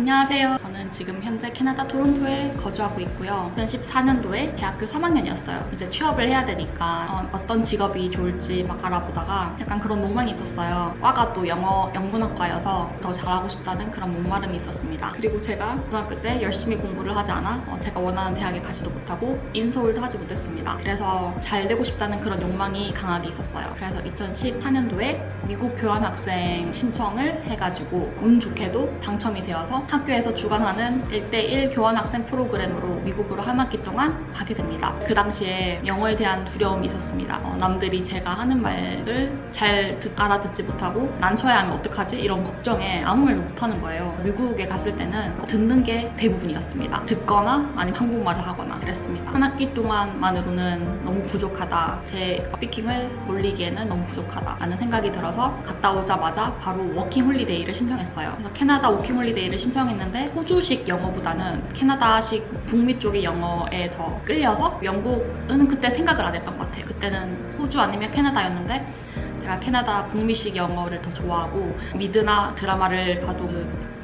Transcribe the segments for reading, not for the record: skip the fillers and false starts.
안녕하세요. 저는 지금 현재 캐나다 토론토에 거주하고 있고요. 2014년도에 대학교 3학년이었어요. 이제 취업을 해야 되니까 어떤 직업이 좋을지 막 알아보다가 약간 그런 로망이 있었어요. 과가 또 영문학과여서 더 잘하고 싶다는 그런 목마름이 있었습니다. 그리고 제가 고등학교 때 열심히 공부를 하지 않아 제가 원하는 대학에 가지도 못하고 인서울도 하지 못했습니다. 그래서 잘 되고 싶다는 그런 욕망이 강하게 있었어요. 그래서 2014년도에 미국 교환학생 신청을 해가지고 운 좋게도 당첨이 되어서 학교에서 주관하는 1대1 교환학생 프로그램으로 미국으로 한 학기 동안 가게 됩니다. 그 당시에 영어에 대한 두려움이 있었습니다. 남들이 제가 하는 말을 잘 알아듣지 못하고 난처해 하면 어떡하지? 이런 걱정에 아무 말도 못하는 거예요. 미국에 갔을 때는 듣는 게 대부분이었습니다. 듣거나 아니면 한국말을 하거나 그랬습니다. 한 학기 동안만으로는 너무 부족하다. 제 스피킹을 올리기에는 너무 부족하다 라는 생각이 들어서 갔다 오자마자 바로 워킹 홀리데이를 신청했어요. 그래서 캐나다 워킹 홀리데이를 신청했는데 호주식 영어보다는 캐나다식 북미 쪽의 영어에 더 끌려서 영국은 그때 생각을 안 했던 것 같아요. 그때는 호주 아니면 캐나다였는데 제가 캐나다 북미식 영어를 더 좋아하고 미드나 드라마를 봐도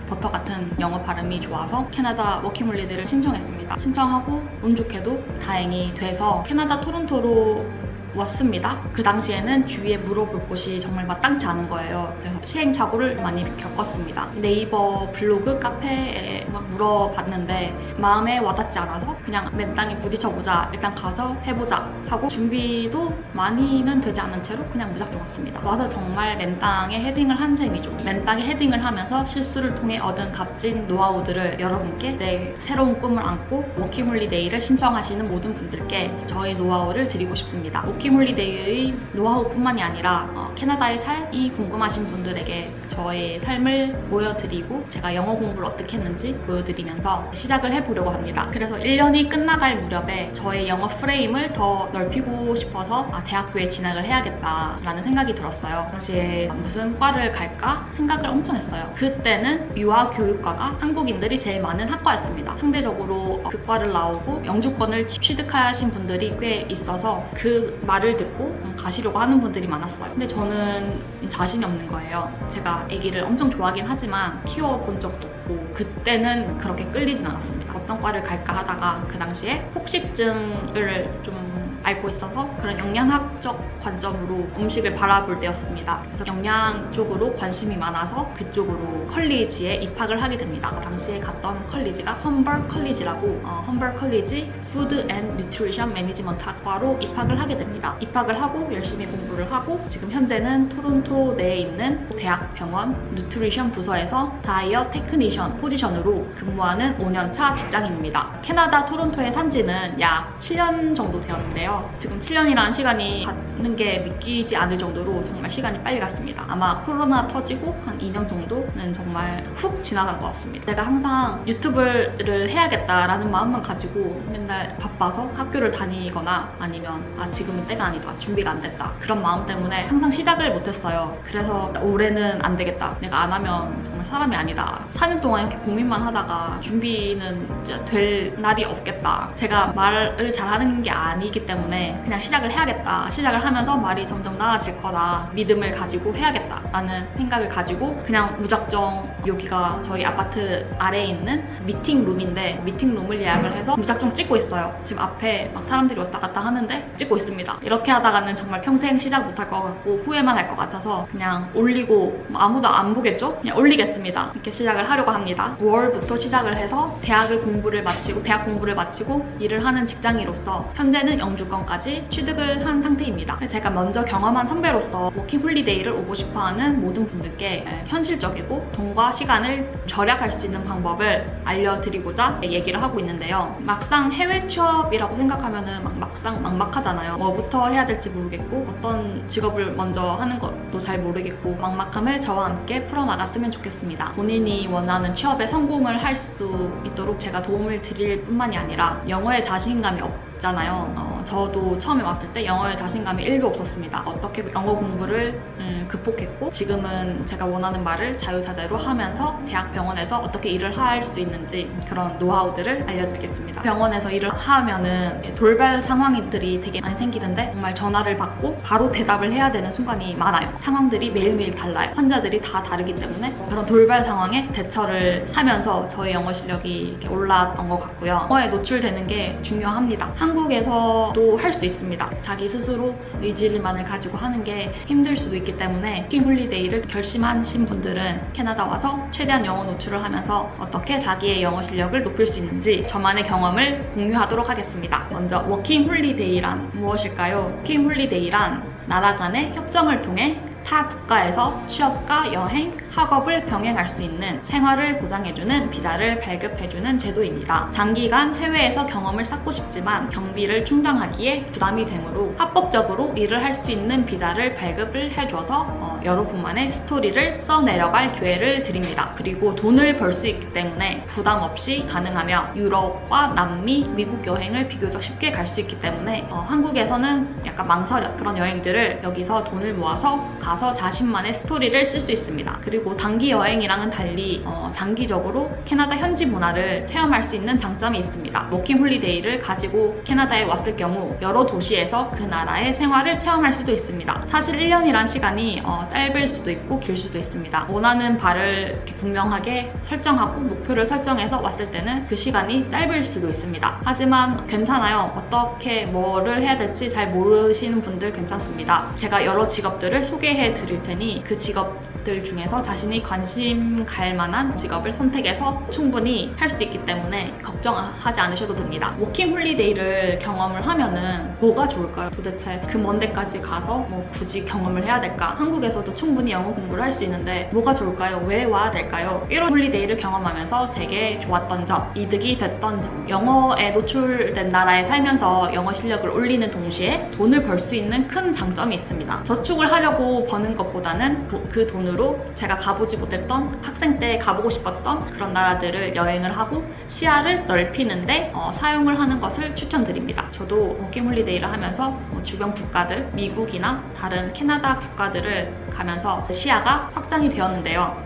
버터 같은 영어 발음이 좋아서 캐나다 워킹 홀리데이를 신청했습니다. 신청하고 운 좋게도 다행히 돼서 캐나다 토론토로 왔습니다. 그 당시에는 주위에 물어볼 곳이 정말 마땅치 않은 거예요. 그래서 시행착오를 많이 겪었습니다. 네이버 블로그 카페에 막 물어봤는데 마음에 와닿지 않아서 그냥 맨 땅에 부딪혀보자, 일단 가서 해보자 하고 준비도 많이는 되지 않은 채로 그냥 무작정 왔습니다. 와서 정말 맨 땅에 헤딩을 한 셈이죠. 맨 땅에 헤딩을 하면서 실수를 통해 얻은 값진 노하우들을 여러분께 내 새로운 꿈을 안고 워킹 홀리데이를 신청하시는 모든 분들께 저의 노하우를 드리고 싶습니다. 워킹 홀리데이의 노하우뿐만이 아니라 캐나다의 삶이 궁금하신 분들에게 저의 삶을 보여드리고 제가 영어 공부를 어떻게 했는지 보여드리면서 시작을 해보려고 합니다. 그래서 1년이 끝나갈 무렵에 저의 영어 프레임을 더 넓히고 싶어서 대학교에 진학을 해야겠다라는 생각이 들었어요. 당시에 무슨 과를 갈까 생각을 엄청 했어요. 그때는 유아교육과가 한국인들이 제일 많은 학과였습니다. 상대적으로 그 과를 나오고 영주권을 취득하신 분들이 꽤 있어서 그 말을 듣고 가시려고 하는 분들이 많았어요. 근데 저는 자신이 없는 거예요. 제가 아기를 엄청 좋아하긴 하지만 키워본 적도 없고 그때는 그렇게 끌리진 않았습니다. 어떤 과를 갈까 하다가 그 당시에 폭식증을 좀 알고 있어서 그런 영양학적 관점으로 음식을 바라볼 때였습니다. 그래서 영양 쪽으로 관심이 많아서 그쪽으로 컬리지에 입학을 하게 됩니다. 당시에 갔던 컬리지가 험벌 컬리지라고 험벌 컬리지 푸드 앤 뉴트리션 매니지먼트 학과로 입학을 하게 됩니다. 입학을 하고 열심히 공부를 하고 지금 현재는 토론토 내에 있는 대학 병원 뉴트리션 부서에서 다이어 테크니션 포지션으로 근무하는 5년차 직장인입니다. 캐나다 토론토의 산지는 약 7년 정도 되었는데요. 지금 7년이라는 시간이 가는 게 믿기지 않을 정도로 정말 시간이 빨리 갔습니다. 아마 코로나 터지고 한 2년 정도는 정말 훅 지나간 것 같습니다. 제가 항상 유튜브를 해야겠다라는 마음만 가지고 맨날 바빠서 학교를 다니거나 아니면 지금은 때가 아니다, 준비가 안 됐다 그런 마음 때문에 항상 시작을 못했어요. 그래서 올해는 안 되겠다, 내가 안 하면 정말 사람이 아니다. 4년 동안 이렇게 고민만 하다가 준비는 진짜 될 날이 없겠다. 제가 말을 잘하는 게 아니기 때문에 그냥 시작을 해야겠다. 시작을 하면서 말이 점점 나아질 거다. 믿음을 가지고 해야겠다 라는 생각을 가지고 그냥 무작정 여기가 저희 아파트 아래에 있는 미팅룸인데 미팅룸을 예약을 해서 무작정 찍고 있어요. 지금 앞에 막 사람들이 왔다 갔다 하는데 찍고 있습니다. 이렇게 하다가는 정말 평생 시작 못할 것 같고 후회만 할 것 같아서 그냥 올리고 아무도 안 보겠죠? 그냥 올리겠습니다. 이렇게 시작을 하려고 합니다. 5월부터 시작을 해서 대학 공부를 마치고 일을 하는 직장인으로서 현재는 영주권까지 취득을 한 상태입니다. 제가 먼저 경험한 선배로서 워킹 홀리데이를 오고 싶어하는 모든 분들께 현실적이고 돈과 시간을 절약할 수 있는 방법을 알려드리고자 얘기를 하고 있는데요. 막상 해외 취업이라고 생각하면은 막상 막막하잖아요. 뭐부터 해야 될지 모르겠고 어떤 직업을 먼저 하는 것도 잘 모르겠고 막막함을 저와 함께 풀어나갔으면 좋겠습니다. 본인이 원하는 취업에 성공을 할 수 있도록 제가 도움을 드릴 뿐만이 아니라 영어에 자신감이 없지 있잖아요. 저도 처음에 왔을 때 영어에 자신감이 1도 없었습니다. 어떻게 영어 공부를 극복했고 지금은 제가 원하는 말을 자유자재로 하면서 대학 병원에서 어떻게 일을 할 수 있는지 그런 노하우들을 알려드리겠습니다. 병원에서 일을 하면은 돌발 상황들이 되게 많이 생기는데 정말 전화를 받고 바로 대답을 해야 되는 순간이 많아요. 상황들이 매일매일 달라요. 환자들이 다 다르기 때문에 그런 돌발 상황에 대처를 하면서 저의 영어 실력이 이렇게 올라왔던 것 같고요. 영어에 노출되는 게 중요합니다. 한국에서도 할 수 있습니다. 자기 스스로 의지만을 가지고 하는 게 힘들 수도 있기 때문에 워킹 홀리데이를 결심하신 분들은 캐나다 와서 최대한 영어 노출을 하면서 어떻게 자기의 영어 실력을 높일 수 있는지 저만의 경험을 공유하도록 하겠습니다. 먼저 워킹 홀리데이란 무엇일까요? 워킹 홀리데이란 나라 간의 협정을 통해 타 국가에서 취업과 여행, 학업을 병행할 수 있는 생활을 보장해주는 비자를 발급해주는 제도입니다. 장기간 해외에서 경험을 쌓고 싶지만 경비를 충당하기에 부담이 되므로 합법적으로 일을 할 수 있는 비자를 발급을 해줘서 여러분만의 스토리를 써내려갈 기회를 드립니다. 그리고 돈을 벌 수 있기 때문에 부담 없이 가능하며 유럽과 남미, 미국 여행을 비교적 쉽게 갈 수 있기 때문에 한국에서는 약간 망설여 그런 여행들을 여기서 돈을 모아서 가서 자신만의 스토리를 쓸 수 있습니다. 그리고 단기 여행이랑은 달리 장기적으로 캐나다 현지 문화를 체험할 수 있는 장점이 있습니다. 워킹 홀리데이를 가지고 캐나다에 왔을 경우 여러 도시에서 그 나라의 생활을 체험할 수도 있습니다. 사실 1년이란 시간이 짧을 수도 있고 길 수도 있습니다. 원하는 바를 이렇게 분명하게 설정하고 목표를 설정해서 왔을 때는 그 시간이 짧을 수도 있습니다. 하지만 괜찮아요. 어떻게 뭐를 해야 될지 잘 모르시는 분들 괜찮습니다. 제가 여러 직업들을 소개해 드릴 테니 그 직업들 중에서 자신이 관심 갈 만한 직업을 선택해서 충분히 할 수 있기 때문에 걱정하지 않으셔도 됩니다. 워킹 홀리데이를 경험을 하면은 뭐가 좋을까요? 도대체 그 먼 데까지 가서 뭐 굳이 경험을 해야 될까? 한국에서도 충분히 영어 공부를 할 수 있는데 뭐가 좋을까요? 왜 와야 될까요? 이런 홀리데이를 경험하면서 되게 좋았던 점, 이득이 됐던 점, 영어에 노출된 나라에 살면서 영어 실력을 올리는 동시에 돈을 벌 수 있는 큰 장점이 있습니다. 저축을 하려고 버는 것보다는 그 돈으로 제가 가보지 못했던 학생 때 가보고 싶었던 그런 나라들을 여행을 하고 시야를 넓히는데 사용을 하는 것을 추천드립니다. 저도 워킹 홀리데이를 하면서 주변 국가들, 미국이나 다른 캐나다 국가들을 가면서 시야가 확장이 되었는데요.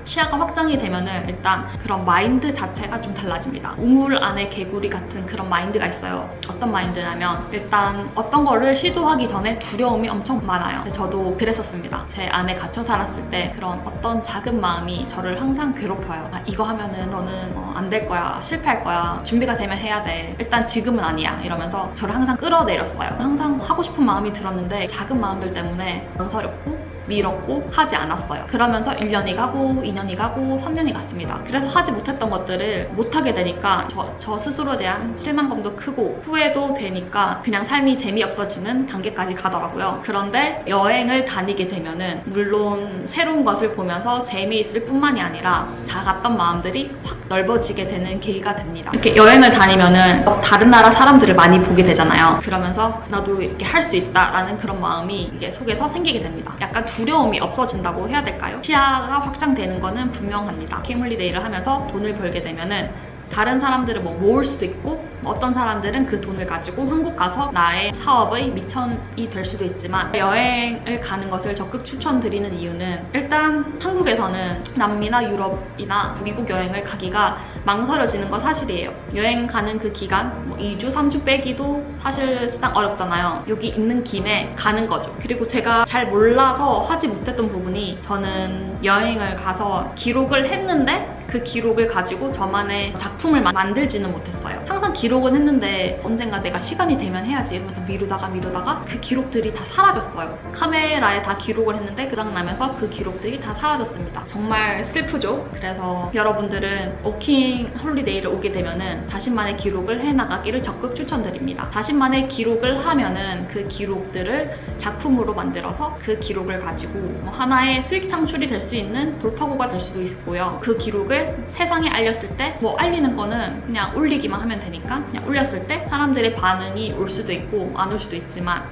시야가 확장이 되면은 일단 그런 마인드 자체가 좀 달라집니다. 우물 안에 개구리 같은 그런 마인드가 있어요. 어떤 마인드냐면 일단 어떤 거를 시도하기 전에 두려움이 엄청 많아요. 저도 그랬었습니다. 제 안에 갇혀 살았을 때 그런 어떤 작은 마음이 저를 항상 괴롭혀요. 이거 하면은 너는 안 될 거야, 실패할 거야, 준비가 되면 해야 돼, 일단 지금은 아니야 이러면서 저를 항상 끌어내렸어요. 항상 하고 싶은 마음이 들었는데 작은 마음들 때문에 망설였고 미뤘고 하지 않았어요. 그러면서 1년이 가고 2년이 가고 3년이 갔습니다. 그래서 하지 못했던 것들을 못하게 되니까 저 스스로에 대한 실망감도 크고 후회도 되니까 그냥 삶이 재미없어지는 단계까지 가더라고요. 그런데 여행을 다니게 되면은 물론 새로운 것을 보면서 재미있을 뿐만이 아니라 작았던 마음들이 확 넓어지게 되는 계기가 됩니다. 이렇게 여행을 다니면은 다른 나라 사람들을 많이 보게 되잖아요. 그러면서 나도 이렇게 할 수 있다라는 그런 마음이 이게 속에서 생기게 됩니다. 약간 두려움이 없어진다고 해야 될까요? 시야가 확장되는 거는 분명합니다. 워킹 홀리데이를 하면서 돈을 벌게 되면은 다른 사람들을 모을 수도 있고 어떤 사람들은 그 돈을 가지고 한국 가서 나의 사업의 미천이 될 수도 있지만 여행을 가는 것을 적극 추천드리는 이유는 일단 한국에서는 남미나 유럽이나 미국 여행을 가기가 망설여지는 건 사실이에요. 여행 가는 그 기간 2주, 3주 빼기도 사실상 어렵잖아요. 여기 있는 김에 가는 거죠. 그리고 제가 잘 몰라서 하지 못했던 부분이 저는 여행을 가서 기록을 했는데 그 기록을 가지고 저만의 작품을 만들지는 못했어요. 항상 기록은 했는데 언젠가 내가 시간이 되면 해야지 이러면서 미루다가 그 기록들이 다 사라졌어요. 카메라에 다 기록을 했는데 고장나면서 그 기록들이 다 사라졌습니다. 정말 슬프죠? 그래서 여러분들은 워킹 홀리데이를 오게 되면은 자신만의 기록을 해나가기를 적극 추천드립니다. 자신만의 기록을 하면은 그 기록들을 작품으로 만들어서 그 기록을 가지고 하나의 수익 창출이 될 수 있는 돌파구가 될 수도 있고요. 그 기록을 세상에 알렸을 때 알리는 거는 그냥 올리기만 하면 되니까 그냥 올렸을 때 사람들의 반응이 올 수도 있고 안 올 수도 있지만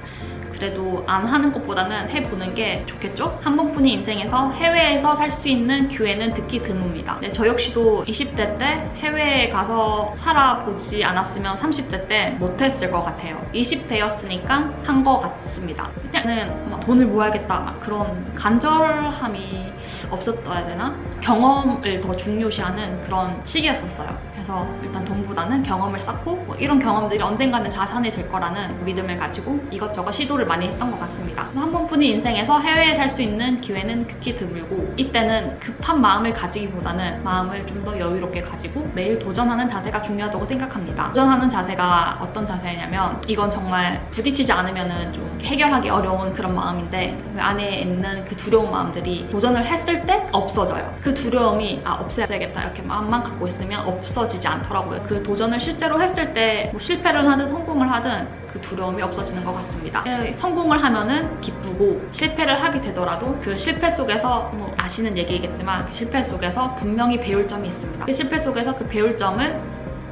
그래도 안 하는 것보다는 해보는 게 좋겠죠? 한 번뿐인 인생에서 해외에서 살 수 있는 기회는 듣기 드뭅니다. 네, 저 역시도 20대 때 해외에 가서 살아보지 않았으면 30대 때 못했을 것 같아요. 20대였으니까 한 것 같습니다. 그때는 막 돈을 모아야겠다 막 그런 간절함이 없었어야 되나? 경험을 더 중요시하는 그런 시기였었어요. 그래서 일단 돈보다는 경험을 쌓고 뭐 이런 경험들이 언젠가는 자산이 될 거라는 믿음을 가지고 이것저것 시도를 많이 했던 것 같습니다. 한 번뿐인 인생에서 해외에 살 수 있는 기회는 극히 드물고 이때는 급한 마음을 가지기보다는 마음을 좀 더 여유롭게 가지고 매일 도전하는 자세가 중요하다고 생각합니다. 도전하는 자세가 어떤 자세냐면 이건 정말 부딪히지 않으면 좀 해결하기 어려운 그런 마음인데 그 안에 있는 그 두려운 마음들이 도전을 했을 때 없어져요. 그 두려움이 없애야겠다 이렇게 마음만 갖고 있으면 없어지지 않더라고요. 그 도전을 실제로 했을 때 뭐 실패를 하든 성공을 하든 그 두려움이 없어지는 것 같습니다. 성공을 하면은 기쁘고 실패를 하게 되더라도 그 실패 속에서 뭐 아시는 얘기겠지만 그 실패 속에서 분명히 배울 점이 있습니다. 그 실패 속에서 그 배울 점을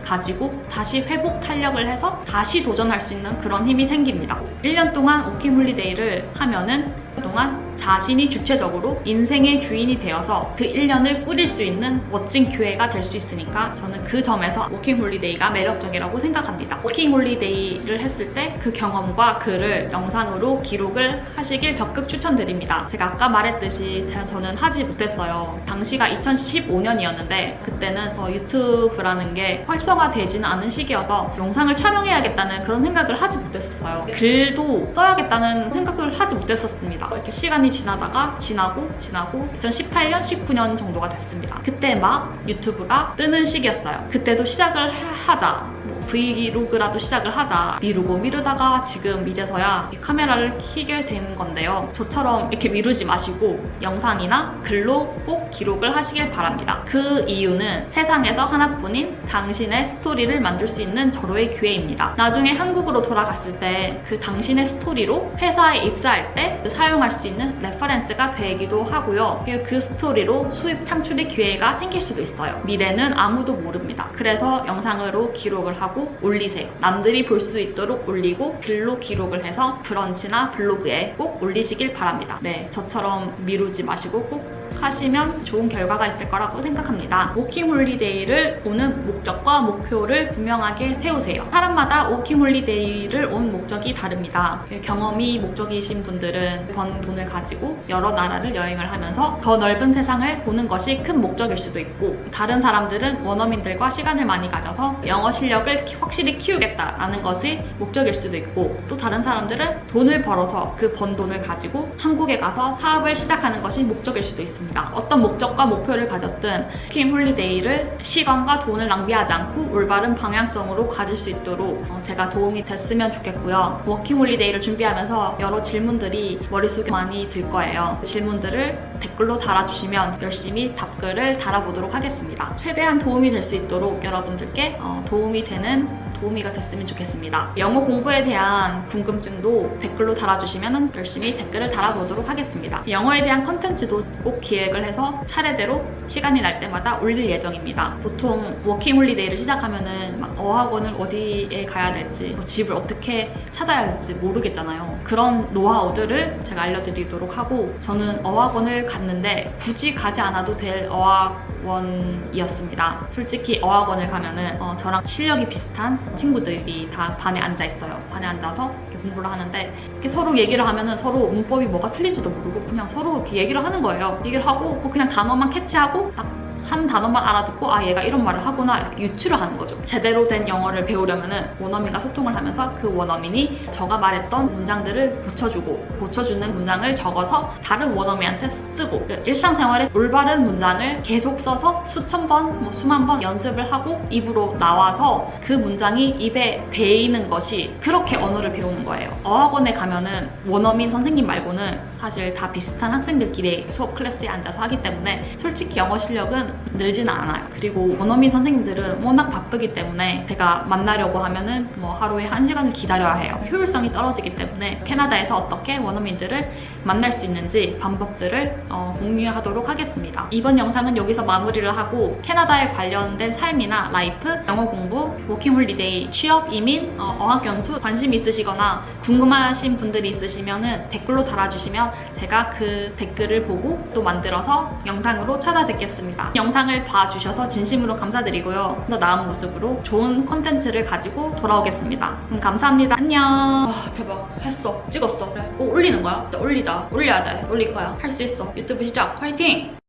가지고 다시 회복 탄력을 해서 다시 도전할 수 있는 그런 힘이 생깁니다. 1년 동안 워킹홀리데이를 하면은 그동안 자신이 주체적으로 인생의 주인이 되어서 그 1년을 꾸릴 수 있는 멋진 기회가 될 수 있으니까 저는 그 점에서 워킹홀리데이가 매력적이라고 생각합니다. 워킹홀리데이를 했을 때 그 경험과 글을 영상으로 기록을 하시길 적극 추천드립니다. 제가 아까 말했듯이 저는 하지 못했어요. 당시가 2015년이었는데 그때는 유튜브라는 게 활성화되지는 않은 시기여서 영상을 촬영해야겠다는 그런 생각을 하지 못했었어요. 글도 써야겠다는 생각을 하지 못했었습니다. 이렇게 시간이 지나고 2018년, 19년 정도가 됐습니다. 그때 막 유튜브가 뜨는 시기였어요. 그때도 시작을 하자. 브이로그라도 시작을 하자. 미루다가 지금 이제서야 카메라를 켜게 되는 건데요. 저처럼 이렇게 미루지 마시고 영상이나 글로 꼭 기록을 하시길 바랍니다. 그 이유는 세상에서 하나뿐인 당신의 스토리를 만들 수 있는 절호의 기회입니다. 나중에 한국으로 돌아갔을 때 그 당신의 스토리로 회사에 입사할 때 사용할 수 있는 레퍼런스가 되기도 하고요. 그리고 그 스토리로 수입 창출의 기회가 생길 수도 있어요. 미래는 아무도 모릅니다. 그래서 영상으로 기록을 하고 올리세요. 남들이 볼 수 있도록 올리고 글로 기록을 해서 브런치나 블로그에 꼭 올리시길 바랍니다. 네, 저처럼 미루지 마시고 꼭 하시면 좋은 결과가 있을 거라고 생각합니다. 워킹홀리데이를 오는 목적과 목표를 분명하게 세우세요. 사람마다 워킹홀리데이를 온 목적이 다릅니다. 경험이 목적이신 분들은 번 돈을 가지고 여러 나라를 여행을 하면서 더 넓은 세상을 보는 것이 큰 목적일 수도 있고 다른 사람들은 원어민들과 시간을 많이 가져서 영어 실력을 확실히 키우겠다라는 것이 목적일 수도 있고 또 다른 사람들은 돈을 벌어서 그 번 돈을 가지고 한국에 가서 사업을 시작하는 것이 목적일 수도 있습니다. 어떤 목적과 목표를 가졌든 워킹홀리데이를 시간과 돈을 낭비하지 않고 올바른 방향성으로 가질 수 있도록 제가 도움이 됐으면 좋겠고요. 워킹홀리데이를 준비하면서 여러 질문들이 머릿속에 많이 들 거예요. 질문들을 댓글로 달아주시면 열심히 답글을 달아보도록 하겠습니다. 최대한 도움이 될 수 있도록 여러분들께 도우미가 됐으면 좋겠습니다. 영어 공부에 대한 궁금증도 댓글로 달아주시면 열심히 댓글을 달아보도록 하겠습니다. 영어에 대한 컨텐츠도 꼭 기획을 해서 차례대로 시간이 날 때마다 올릴 예정입니다. 보통 워킹홀리데이를 시작하면은 막 어학원을 어디에 가야 될지 집을 어떻게 찾아야 할지 모르겠잖아요. 그런 노하우들을 제가 알려드리도록 하고 저는 어학원을 갔는데 굳이 가지 않아도 될 어학원이었습니다. 솔직히 어학원을 가면은 저랑 실력이 비슷한 친구들이 다 반에 앉아 있어요. 반에 앉아서 이렇게 공부를 하는데 이렇게 서로 얘기를 하면은 서로 문법이 뭐가 틀린지도 모르고 그냥 서로 이렇게 얘기를 하는 거예요. 얘기를 하고 그냥 단어만 캐치하고 딱 한 단어만 알아듣고 얘가 이런 말을 하구나 이렇게 유추를 하는 거죠. 제대로 된 영어를 배우려면은 원어민과 소통을 하면서 그 원어민이 제가 말했던 문장들을 고쳐주는 문장을 적어서 다른 원어민한테 쓰고 일상생활에 올바른 문장을 계속 써서 수천 번, 수만 번 연습을 하고 입으로 나와서 그 문장이 입에 배이는 것이 그렇게 언어를 배우는 거예요. 어학원에 가면은 원어민 선생님 말고는 사실 다 비슷한 학생들끼리 수업 클래스에 앉아서 하기 때문에 솔직히 영어 실력은 늘지는 않아요. 그리고 원어민 선생님들은 워낙 바쁘기 때문에 제가 만나려고 하면은 뭐 하루에 1시간을 기다려야 해요. 효율성이 떨어지기 때문에 캐나다에서 어떻게 원어민들을 만날 수 있는지 방법들을 공유하도록 하겠습니다. 이번 영상은 여기서 마무리를 하고 캐나다에 관련된 삶이나 라이프, 영어 공부, 워킹홀리데이, 취업, 이민, 어학연수 관심 있으시거나 궁금하신 분들이 있으시면은 댓글로 달아주시면 제가 그 댓글을 보고 또 만들어서 영상으로 찾아뵙겠습니다. 영상을 봐주셔서 진심으로 감사드리고요. 더 나은 모습으로 좋은 콘텐츠를 가지고 돌아오겠습니다. 감사합니다. 안녕. 아, 대박. 했어. 찍었어. 그래. 꼭 올리는 거야. 진짜 올리자. 올려야 돼. 올릴 거야. 할 수 있어. 유튜브 시작. 화이팅!